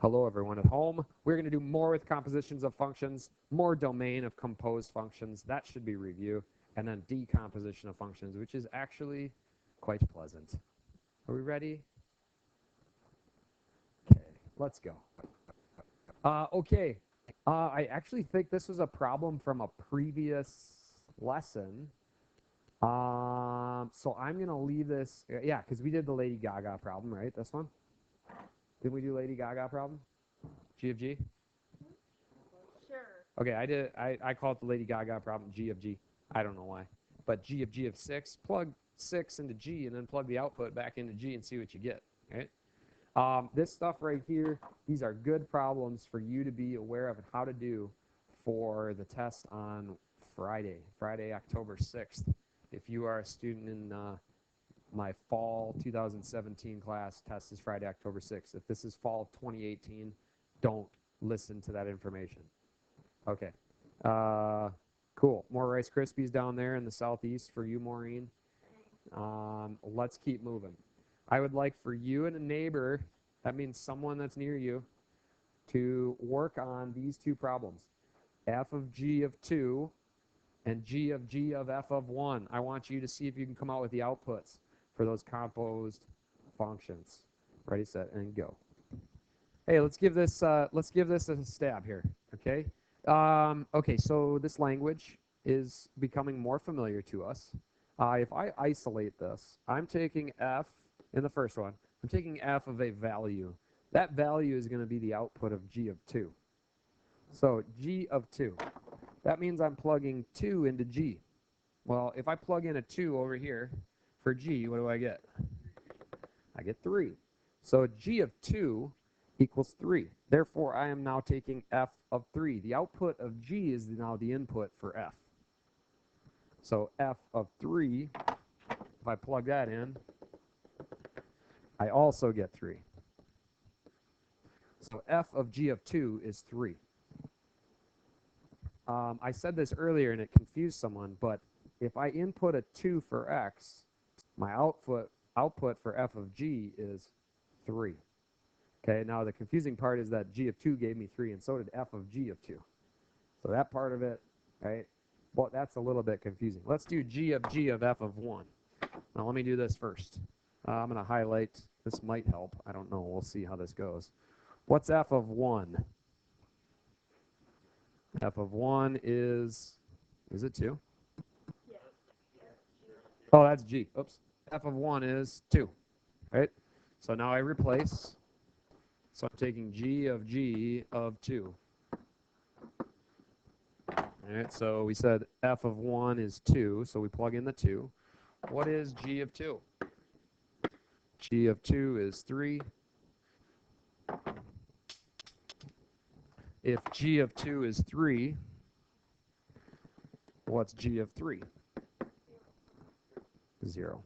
Hello everyone at home. We're going to do more with compositions of functions, more domain of composed functions. That should be review. And then decomposition of functions, which is actually quite pleasant. Are we ready? Okay, let's go. Okay, I actually think this was a problem from a previous lesson. So I'm going to leave this, yeah, because we did the Lady Gaga problem, right? This one? Didn't we do Lady Gaga problem? G of G? Sure. Okay, I call it the Lady Gaga problem, G of G. I don't know why. But G of G of 6, plug 6 into G and then plug the output back into G and see what you get, right? This stuff right here, these are good problems for you to be aware of and how to do for the test on Friday, October 6th. If you are a student in my fall 2017 class, test is Friday, October 6th. If this is fall 2018, don't listen to that information. Okay. Cool. More Rice Krispies down there in the southeast for you, Maureen. Let's keep moving. I would like for you and a neighbor, that means someone that's near you, to work on these two problems. F of G of 2 and G of F of 1. I want you to see if you can come out with the outputs for those composed functions. Ready, set, and go. Hey, let's give this a stab here, okay? Okay, so this language is becoming more familiar to us. If I isolate this, I'm taking f in the first one. I'm taking f of a value. That value is going to be the output of g of 2. So g of 2. That means I'm plugging 2 into g. Well, if I plug in a 2 over here for g, what do I get? I get 3. So g of 2 equals 3. Therefore, I am now taking f of 3. The output of g is now the input for f. So f of 3, if I plug that in, I also get 3. So f of g of 2 is 3. I said this earlier and it confused someone, but if I input a 2 for x, my output for f of g is 3. Okay, now the confusing part is that g of 2 gave me 3, and so did f of g of 2. So that part of it, right, well, that's a little bit confusing. Let's do g of f of 1. Now let me do this first. I'm going to highlight. This might help. I don't know. We'll see how this goes. What's f of 1? F of 1 is it 2? Yes. Oh, that's g. Oops. F of 1 is 2, right? So now I replace. So I'm taking g of 2. All right, so we said f of 1 is 2, so we plug in the 2. What is g of 2? G of 2 is 3. If g of 2 is 3, what's g of 3? 0.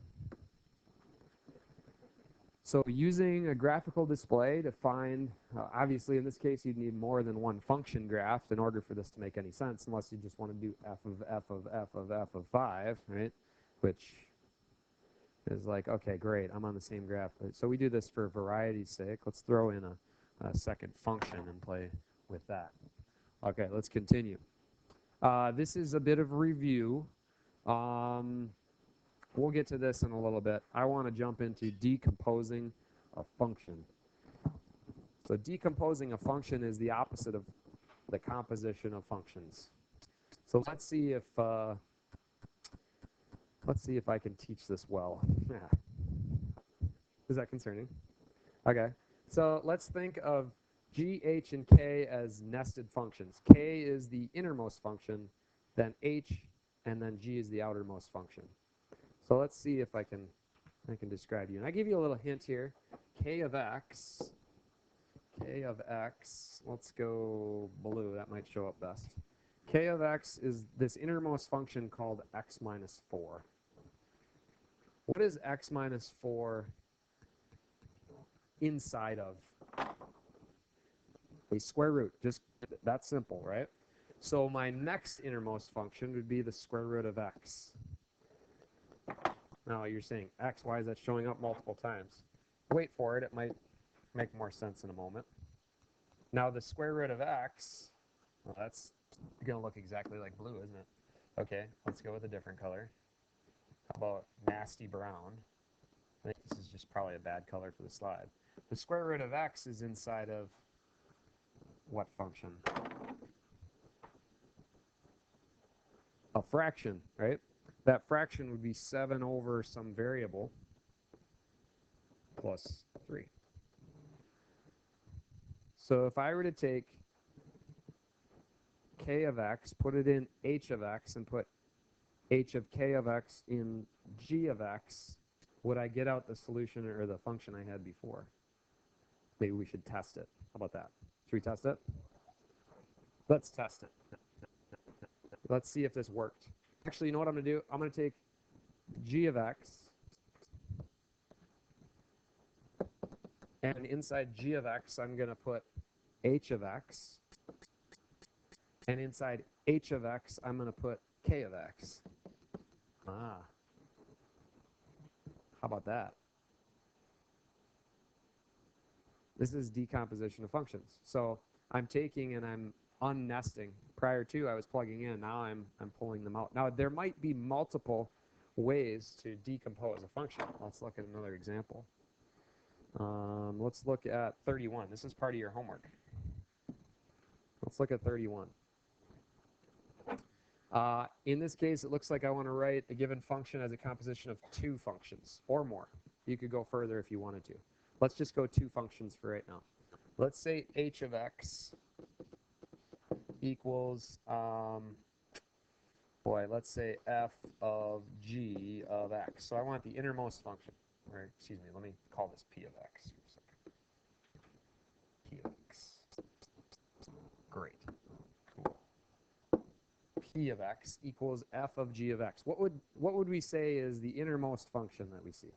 So using a graphical display to find, obviously in this case you'd need more than one function graph in order for this to make any sense, unless you just want to do f of f of f of f of 5, right? Which is like, okay, great, I'm on the same graph. So we do this for variety's sake. Let's throw in a second function and play with that. Okay, let's continue. This is a bit of review. We'll get to this in a little bit. I want to jump into decomposing a function. So decomposing a function is the opposite of the composition of functions. So let's see if I can teach this well. Is that concerning? Okay. So let's think of g, h, and k as nested functions. K is the innermost function, then h, and then g is the outermost function. So let's see if I can describe you. And I give you a little hint here. K of x, let's go blue. That might show up best. K of x is this innermost function called x minus 4. What is x minus 4 inside of? A square root. Just that simple, right? So my next innermost function would be the square root of x. Now you're saying x, why is that showing up multiple times? Wait for it. It might make more sense in a moment. Now the square root of x, well, that's going to look exactly like blue, isn't it? Okay, let's go with a different color. How about nasty brown? I think this is just probably a bad color for the slide. The square root of x is inside of what function? A fraction, right? That fraction would be 7 over some variable plus 3. So if I were to take k of x, put it in h of x, and put h of k of x in g of x, would I get out the solution or the function I had before? Maybe we should test it. How about that? Should we test it? Let's test it. Let's see if this worked. Actually, you know what I'm going to do? I'm going to take g of x, and inside g of x, I'm going to put h of x, and inside h of x, I'm going to put k of x. Ah. How about that? This is decomposition of functions. So I'm taking and I'm unnesting. Prior to, I was plugging in. Now I'm pulling them out. Now, there might be multiple ways to decompose a function. Let's look at another example. Let's look at 31. This is part of your homework. Let's look at 31. In this case, it looks like I want to write a given function as a composition of 2 functions or more. You could go further if you wanted to. Let's just go 2 functions for right now. Let's say h of x equals, let's say f of g of x. So I want the innermost function. Or, excuse me, let me call this p of x for a second. P of x. Great. Cool. P of x equals f of g of x. What would we say is the innermost function that we see?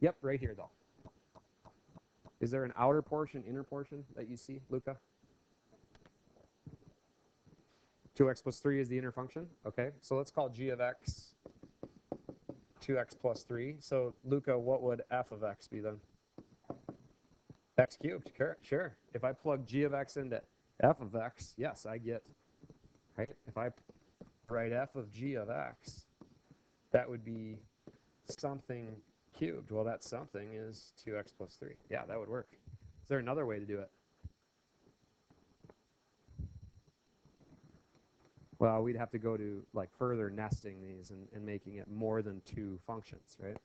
Yep, right here though. Is there an outer portion, inner portion that you see, Luca? 2x plus 3 is the inner function. Okay, so let's call g of x 2x plus 3. So, Luca, what would f of x be then? X cubed, sure. If I plug g of x into f of x, yes, I get, right? If I write f of g of x, that would be something cubed. Well, that something is 2x plus 3. Yeah, that would work. Is there another way to do it? Well, we'd have to go to like further nesting these and making it more than 2 functions, right?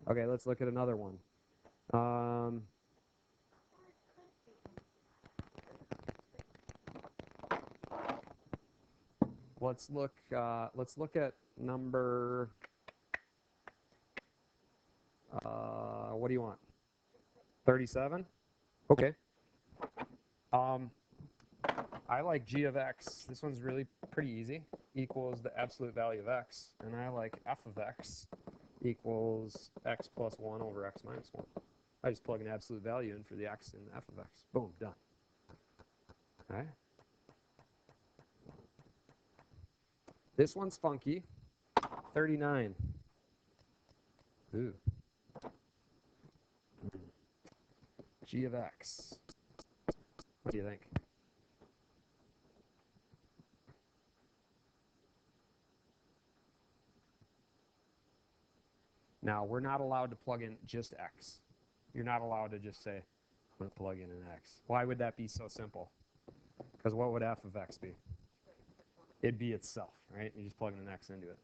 Okay, let's look at another one. Let's look at number. What do you want? 37. Okay. I like g of x. This one's really pretty easy. Equals the absolute value of x, and I like f of x equals x plus 1 over x minus 1. I just plug an absolute value in for the x and f of x. Boom, done. All right. This one's funky. 39. Ooh. G of x. What do you think? Now, we're not allowed to plug in just x. You're not allowed to just say, I'm going to plug in an x. Why would that be so simple? Because what would f of x be? It'd be itself, right? You're just plugging an x into it.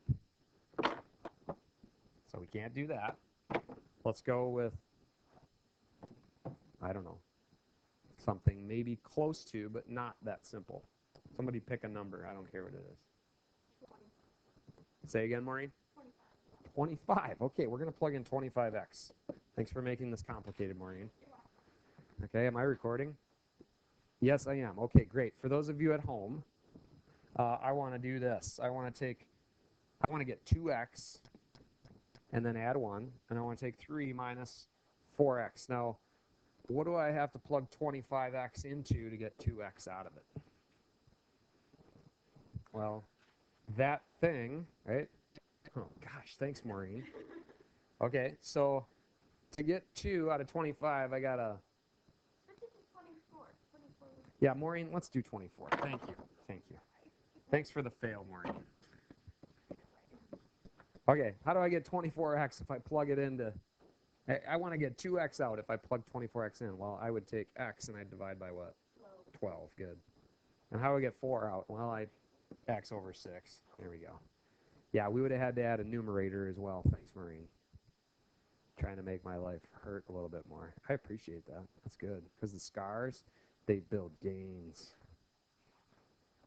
So we can't do that. Let's go with, I don't know, something maybe close to, but not that simple. Somebody pick a number. I don't care what it is. 20. Say again, Maureen? 25. Okay, we're going to plug in 25x. Thanks for making this complicated, Maureen. Okay, am I recording? Yes, I am. Okay, great. For those of you at home, I want to do this. I want to get 2x and then add 1, and I want to take 3 minus 4x. Now, what do I have to plug 25x into to get 2x out of it? Well, that thing, right? Oh, gosh, thanks, Maureen. Okay, so to get 2 out of 25, I got to Yeah, Maureen, let's do 24. Thank you. Thank you. Thanks for the fail, Maureen. Okay, how do I get 24x if I plug it into... I want to get 2x out if I plug 24x in. Well, I would take x and I'd divide by what? 12. Good. And how do I get 4 out? Well, I x over 6. There we go. Yeah, we would have had to add a numerator as well. Thanks, Maureen. Trying to make my life hurt a little bit more. I appreciate that. That's good. Because the scars, they build gains.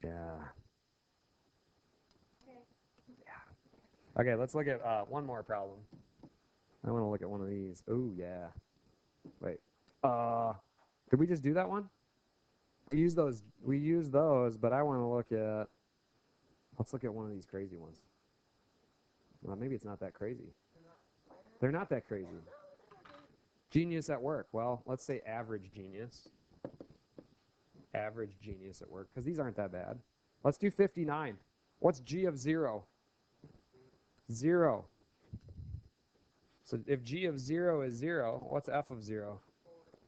Yeah. Yeah. Okay, let's look at one more problem. I want to look at one of these. Oh, yeah. Wait. Did we just do that one? We use those, but I want to look at, let's look at one of these crazy ones. Well, maybe it's not that crazy. They're not that crazy. Genius at work. Well, let's say average genius. Average genius at work, because these aren't that bad. Let's do 59. What's G of 0? 0. So if G of 0 is 0, what's F of 0?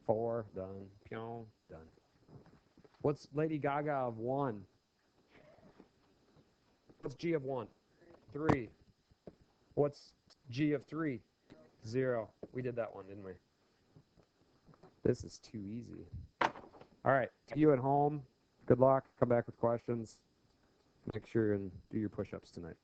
4. Done. Pion. Done. What's Lady Gaga of 1? What's G of 1? 3. What's G of 3? 0. We did that one, didn't we? This is too easy. All right. You at home, good luck. Come back with questions. Make sure and do your push-ups tonight.